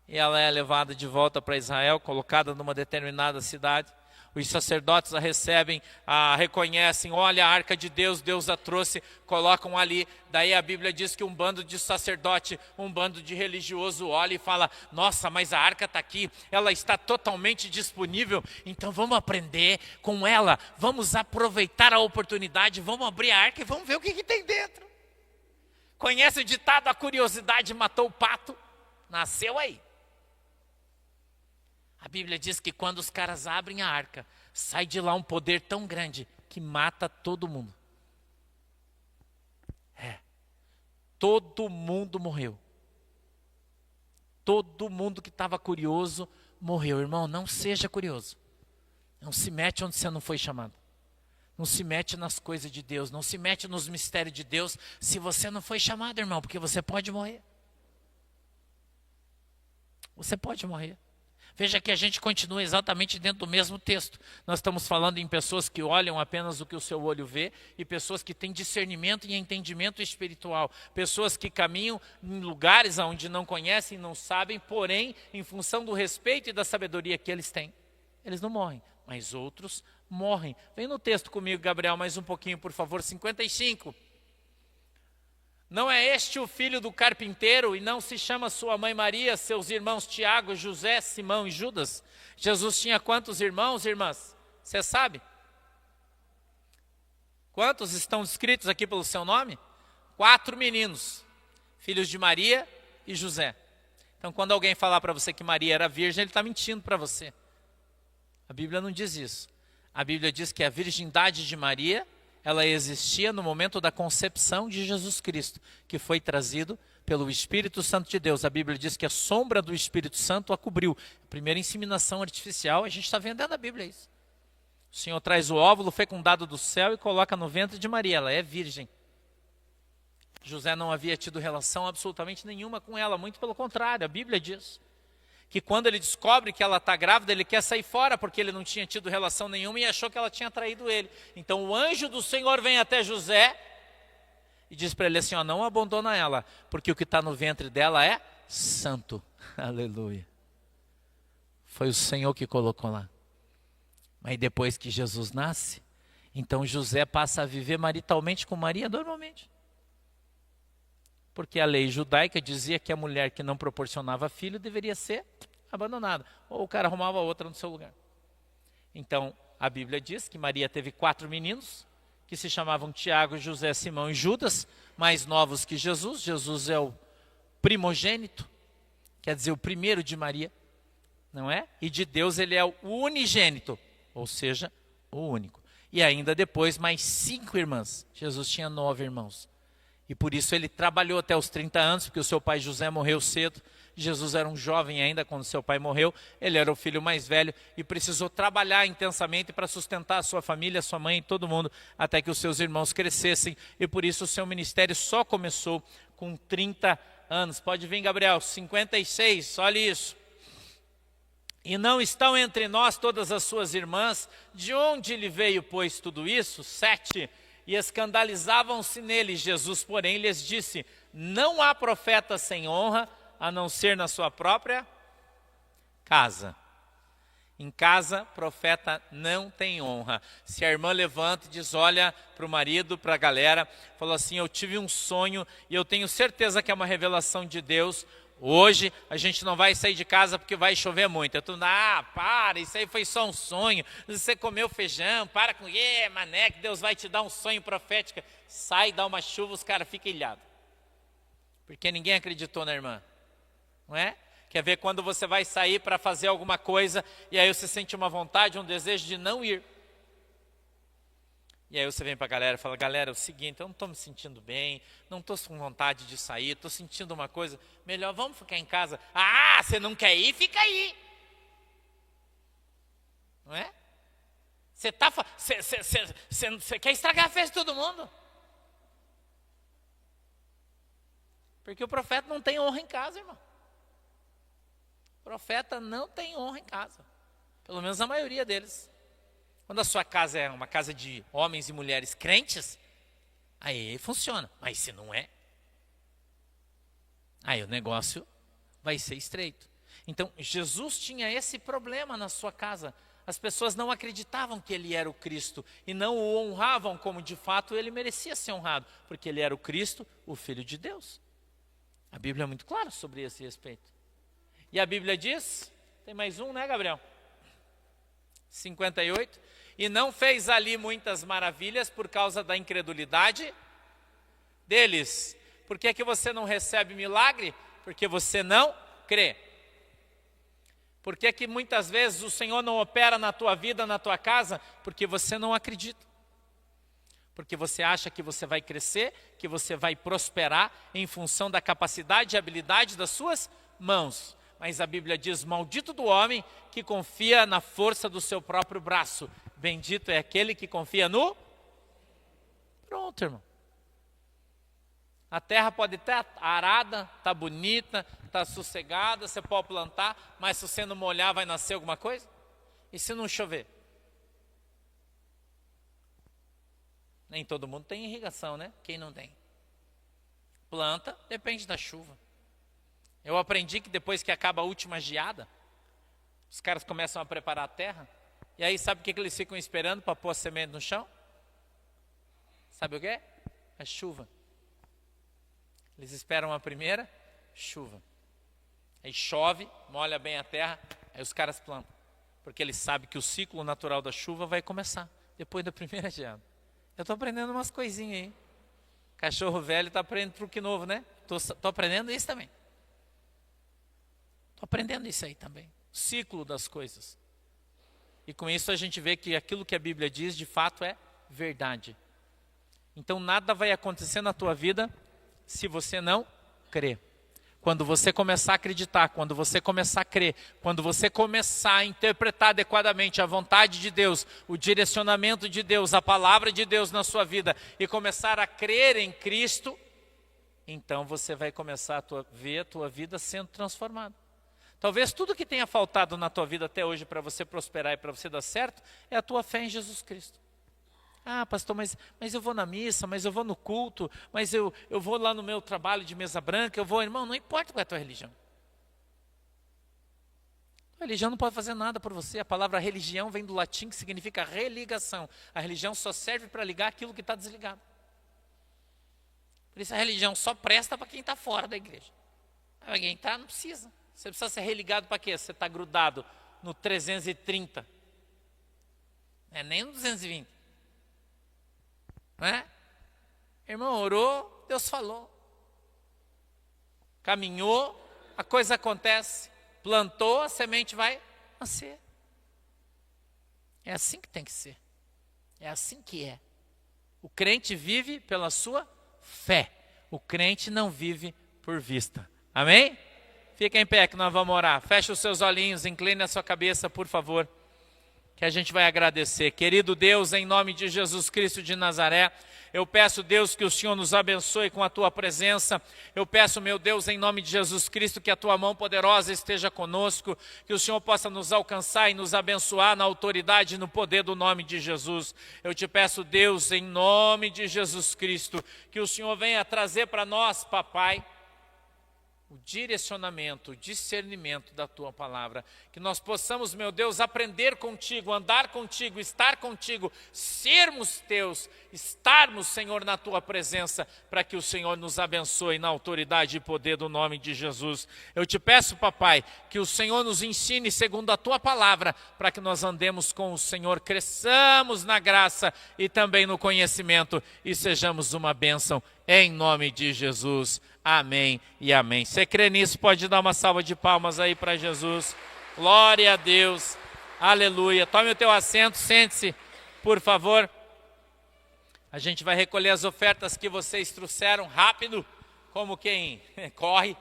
A: E ela é levada de volta para Israel, colocada numa determinada cidade. Os sacerdotes a recebem, a reconhecem, olha a arca de Deus, Deus a trouxe, colocam ali. Daí a Bíblia diz que um bando de sacerdote, um bando de religioso olha e fala, nossa, mas a arca está aqui, ela está totalmente disponível, então vamos aprender com ela, vamos aproveitar a oportunidade, vamos abrir a arca e vamos ver o que tem dentro. Conhece o ditado, a curiosidade matou o pato? Nasceu aí. A Bíblia diz que quando os caras abrem a arca, sai de lá um poder tão grande que mata todo mundo. Todo mundo morreu. Todo mundo que estava curioso morreu. Irmão, não seja curioso. Não se mete onde você não foi chamado. Não se mete nas coisas de Deus. Não se mete nos mistérios de Deus se você não foi chamado, irmão, porque você pode morrer. Você pode morrer. Veja que a gente continua exatamente dentro do mesmo texto. Nós estamos falando em pessoas que olham apenas o que o seu olho vê e pessoas que têm discernimento e entendimento espiritual. Pessoas que caminham em lugares onde não conhecem, não sabem, porém, em função do respeito e da sabedoria que eles têm, eles não morrem, mas outros morrem. Vem no texto comigo, Gabriel, mais um pouquinho, por favor, 55. Não é este o filho do carpinteiro, e não se chama sua mãe Maria, seus irmãos Tiago, José, Simão e Judas? Jesus tinha quantos irmãos, irmãs? Você sabe? Quantos estão descritos aqui pelo seu nome? 4 meninos, filhos de Maria e José. Então, quando alguém falar para você que Maria era virgem, ele está mentindo para você. A Bíblia não diz isso. A Bíblia diz que a virgindade de Maria, ela existia no momento da concepção de Jesus Cristo, que foi trazido pelo Espírito Santo de Deus. A Bíblia diz que a sombra do Espírito Santo a cobriu. A primeira inseminação artificial, a gente está vendo dentro da Bíblia isso. O Senhor traz o óvulo fecundado do céu e coloca no ventre de Maria, ela é virgem. José não havia tido relação absolutamente nenhuma com ela, muito pelo contrário, a Bíblia diz que quando ele descobre que ela está grávida, ele quer sair fora, porque ele não tinha tido relação nenhuma e achou que ela tinha traído ele. Então o anjo do Senhor vem até José e diz para ele assim, ó, não abandona ela, porque o que está no ventre dela é santo. Aleluia. Foi o Senhor que colocou lá. Mas depois que Jesus nasce, então José passa a viver maritalmente com Maria normalmente. Porque a lei judaica dizia que a mulher que não proporcionava filho deveria ser abandonada. Ou o cara arrumava outra no seu lugar. Então, a Bíblia diz que Maria teve 4 meninos, que se chamavam Tiago, José, Simão e Judas, mais novos que Jesus. Jesus é o primogênito, quer dizer, o primeiro de Maria, não é? E de Deus ele é o unigênito, ou seja, o único. E ainda depois mais 5 irmãs. Jesus tinha 9 irmãos. E por isso ele trabalhou até os 30 anos, porque o seu pai José morreu cedo. Jesus era um jovem ainda quando seu pai morreu. Ele era o filho mais velho e precisou trabalhar intensamente para sustentar a sua família, a sua mãe e todo mundo, até que os seus irmãos crescessem. E por isso o seu ministério só começou com 30 anos. Pode vir, Gabriel, 56, olha isso. E não estão entre nós todas as suas irmãs? De onde lhe veio, pois, tudo isso? 7. E escandalizavam-se nele. Jesus, porém, lhes disse, não há profeta sem honra, a não ser na sua própria casa. Em casa, profeta não tem honra. Se a irmã levanta e diz, olha para o marido, para a galera, falou assim, eu tive um sonho e eu tenho certeza que é uma revelação de Deus. Hoje a gente não vai sair de casa porque vai chover muito. Eu tô, para, isso aí foi só um sonho. Você comeu feijão, para com mané, que Deus vai te dar um sonho profético. Sai, dá uma chuva, os caras ficam ilhados. Porque ninguém acreditou na irmã, não é? Quer ver quando você vai sair para fazer alguma coisa e aí você sente uma vontade, um desejo de não ir. E aí você vem para a galera e fala, galera, é o seguinte, eu não estou me sentindo bem, não estou com vontade de sair, estou sentindo uma coisa, melhor vamos ficar em casa. Ah, você não quer ir? Fica aí. Não é? Você quer estragar a festa de todo mundo? Porque o profeta não tem honra em casa, irmão. O profeta não tem honra em casa. Pelo menos a maioria deles. Quando a sua casa é uma casa de homens e mulheres crentes, aí funciona. Mas se não é, aí o negócio vai ser estreito. Então, Jesus tinha esse problema na sua casa. As pessoas não acreditavam que ele era o Cristo e não o honravam como de fato ele merecia ser honrado, porque ele era o Cristo, o Filho de Deus. A Bíblia é muito clara sobre esse respeito. E a Bíblia diz, tem mais um, né, Gabriel? 58. E não fez ali muitas maravilhas por causa da incredulidade deles. Por que você não recebe milagre? Porque você não crê. Por que muitas vezes o Senhor não opera na tua vida, na tua casa? Porque você não acredita. Porque você acha que você vai crescer, que você vai prosperar em função da capacidade e habilidade das suas mãos. Mas a Bíblia diz, maldito do homem que confia na força do seu próprio braço. Bendito é aquele que confia no... Pronto, irmão. A terra pode estar arada, está bonita, está sossegada, você pode plantar, mas se você não molhar vai nascer alguma coisa? E se não chover? Nem todo mundo tem irrigação, né? Quem não tem? Planta, depende da chuva. Eu aprendi que depois que acaba a última geada, os caras começam a preparar a terra, e aí sabe o que eles ficam esperando para pôr a semente no chão? Sabe o que é? A chuva. Eles esperam a primeira chuva. Aí chove, molha bem a terra, aí os caras plantam. Porque eles sabem que o ciclo natural da chuva vai começar depois da primeira geada. Eu estou aprendendo umas coisinhas aí. Cachorro velho está aprendendo truque novo, né? Estou aprendendo isso também. Estou aprendendo isso aí também. O ciclo das coisas. E com isso a gente vê que aquilo que a Bíblia diz, de fato, é verdade. Então nada vai acontecer na tua vida se você não crer. Quando você começar a acreditar, quando você começar a crer, quando você começar a interpretar adequadamente a vontade de Deus, o direcionamento de Deus, a palavra de Deus na sua vida e começar a crer em Cristo, então você vai começar a ver a tua vida sendo transformada. Talvez tudo que tenha faltado na tua vida até hoje para você prosperar e para você dar certo é a tua fé em Jesus Cristo. Ah, pastor, mas eu vou na missa, mas eu vou no culto, mas eu vou lá no meu trabalho de mesa branca, eu vou... Irmão, não importa qual é a tua religião. A religião não pode fazer nada por você. A palavra religião vem do latim, que significa religação. A religião só serve para ligar aquilo que está desligado. Por isso a religião só presta para quem está fora da igreja. Para quem está, não precisa. Você precisa ser religado para quê? Você está grudado no 330. Não é nem no 220. Não é? Irmão, orou, Deus falou. Caminhou, a coisa acontece. Plantou, a semente vai nascer. É assim que tem que ser. É assim que é. O crente vive pela sua fé. O crente não vive por vista. Amém? Fica em pé que nós vamos orar. Feche os seus olhinhos, incline a sua cabeça, por favor. Que a gente vai agradecer. Querido Deus, em nome de Jesus Cristo de Nazaré, eu peço, Deus, que o Senhor nos abençoe com a Tua presença. Eu peço, meu Deus, em nome de Jesus Cristo, que a Tua mão poderosa esteja conosco, que o Senhor possa nos alcançar e nos abençoar na autoridade e no poder do nome de Jesus. Eu te peço, Deus, em nome de Jesus Cristo, que o Senhor venha trazer para nós, papai, o direcionamento, o discernimento da Tua palavra. Que nós possamos, meu Deus, aprender contigo, andar contigo, estar contigo, sermos Teus, estarmos, Senhor, na Tua presença, para que o Senhor nos abençoe na autoridade e poder do nome de Jesus. Eu te peço, papai, que o Senhor nos ensine segundo a Tua palavra, para que nós andemos com o Senhor, cresçamos na graça e também no conhecimento e sejamos uma bênção em nome de Jesus. Amém e amém. Você crê nisso? Pode dar uma salva de palmas aí para Jesus. Glória a Deus. Aleluia. Tome o teu assento, sente-se, por favor. A gente vai recolher as ofertas que vocês trouxeram rápido, como quem corre.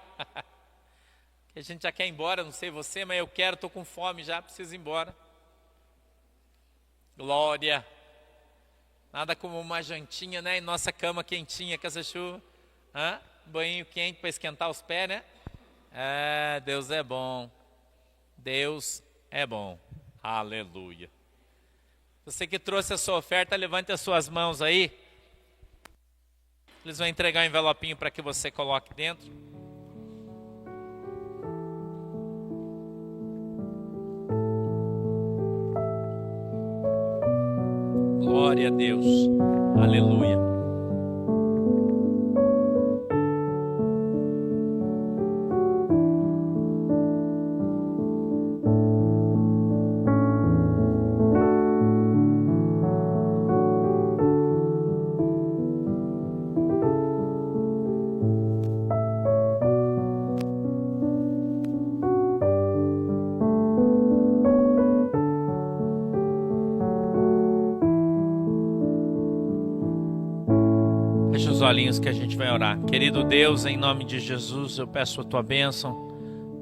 A: A gente já quer ir embora, não sei você, mas eu quero, estou com fome já, preciso ir embora. Glória. Nada como uma jantinha, né? E nossa cama quentinha com essa chuva. Banho quente para esquentar os pés, né? Deus é bom. Deus é bom. Aleluia. Você que trouxe a sua oferta, levante as suas mãos aí. Eles vão entregar um envelopinho para que você coloque dentro. Glória a Deus. Aleluia. Feche os olhinhos que a gente vai orar. Querido Deus, em nome de Jesus, eu peço a Tua bênção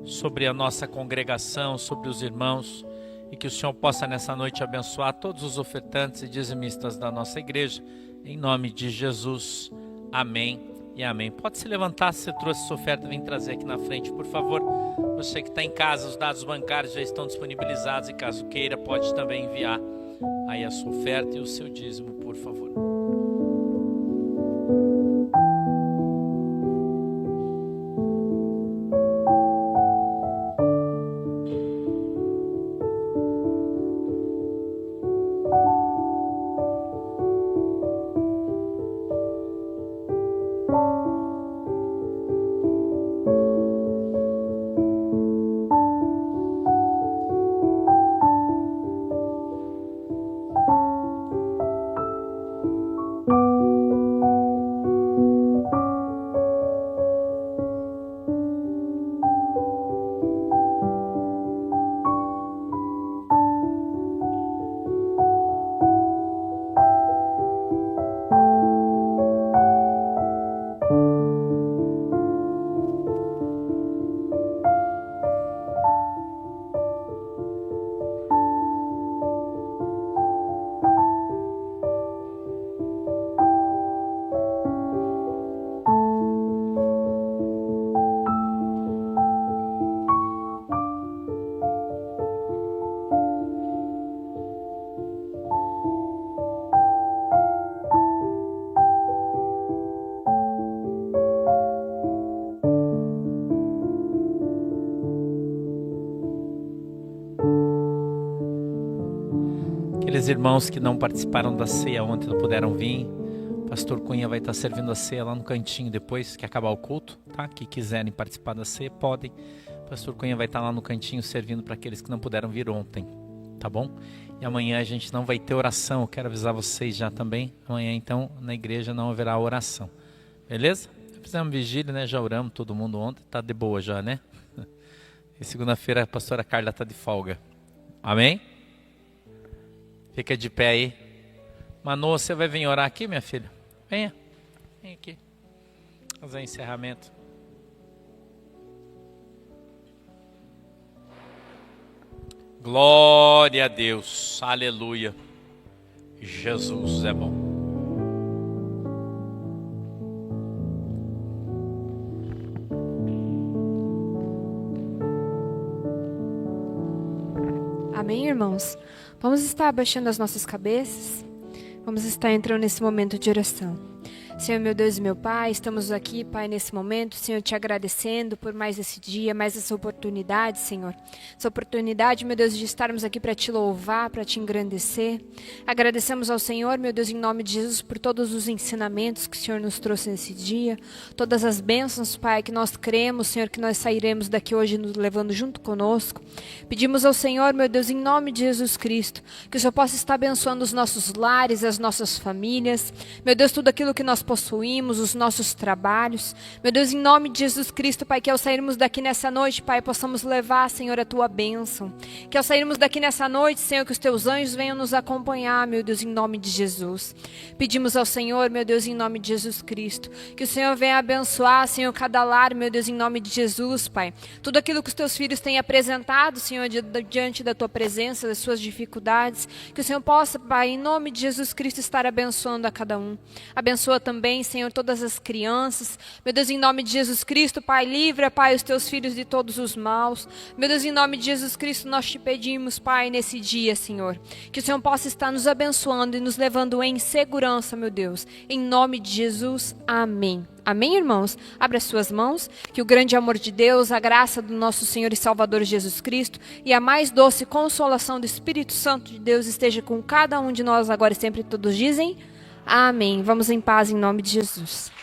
A: sobre a nossa congregação, sobre os irmãos, e que o Senhor possa nessa noite abençoar todos os ofertantes e dizimistas da nossa igreja, em nome de Jesus. Amém e amém. Pode se levantar, se você trouxe sua oferta, vem trazer aqui na frente, por favor. Você que está em casa, os dados bancários já estão disponibilizados, e caso queira, pode também enviar aí a sua oferta e o seu dízimo, por favor. Aqueles irmãos que não participaram da ceia ontem, não puderam vir, o pastor Cunha vai estar servindo a ceia lá no cantinho depois que acabar o culto, tá? Que quiserem participar da ceia, podem. O pastor Cunha vai estar lá no cantinho servindo para aqueles que não puderam vir ontem, tá bom? E amanhã a gente não vai ter oração, eu quero avisar vocês já também. Amanhã então na igreja não haverá oração, beleza? Fizemos vigília, né? Já oramos todo mundo ontem, tá de boa já, né? E segunda-feira a pastora Carla tá de folga, amém? Fica de pé aí. Manu, você vai vir orar aqui, minha filha? Venha. Vem aqui. Fazer o encerramento. Glória a Deus. Aleluia. Jesus é bom.
B: Amém, irmãos? Vamos estar abaixando as nossas cabeças. Vamos estar entrando nesse momento de oração. Senhor, meu Deus e meu Pai, estamos aqui, Pai, nesse momento, Senhor, te agradecendo por mais esse dia, mais essa oportunidade, Senhor. Essa oportunidade, meu Deus, de estarmos aqui para te louvar, para te engrandecer. Agradecemos ao Senhor, meu Deus, em nome de Jesus, por todos os ensinamentos que o Senhor nos trouxe nesse dia, todas as bênçãos, Pai, que nós cremos, Senhor, que nós sairemos daqui hoje nos levando junto conosco. Pedimos ao Senhor, meu Deus, em nome de Jesus Cristo, que o Senhor possa estar abençoando os nossos lares, as nossas famílias, meu Deus, tudo aquilo que nós possuímos, os nossos trabalhos. Meu Deus, em nome de Jesus Cristo, Pai, que ao sairmos daqui nessa noite, Pai, possamos levar, Senhor, a Tua bênção. Que ao sairmos daqui nessa noite, Senhor, que os Teus anjos venham nos acompanhar, meu Deus, em nome de Jesus. Pedimos ao Senhor, meu Deus, em nome de Jesus Cristo, que o Senhor venha abençoar, Senhor, cada lar, meu Deus, em nome de Jesus, Pai. Tudo aquilo que os Teus filhos têm apresentado, Senhor, diante da Tua presença, das suas dificuldades, que o Senhor possa, Pai, em nome de Jesus Cristo, estar abençoando a cada um. Abençoa também, Senhor, todas as crianças. Meu Deus, em nome de Jesus Cristo, Pai, livra, Pai, os Teus filhos de todos os maus. Meu Deus, em nome de Jesus Cristo, nós te pedimos, Pai, nesse dia, Senhor, que o Senhor possa estar nos abençoando e nos levando em segurança, meu Deus. Em nome de Jesus, amém. Amém, irmãos? Abra as suas mãos, que o grande amor de Deus, a graça do nosso Senhor e Salvador Jesus Cristo e a mais doce consolação do Espírito Santo de Deus esteja com cada um de nós agora e sempre. Todos dizem amém. Vamos em paz em nome de Jesus.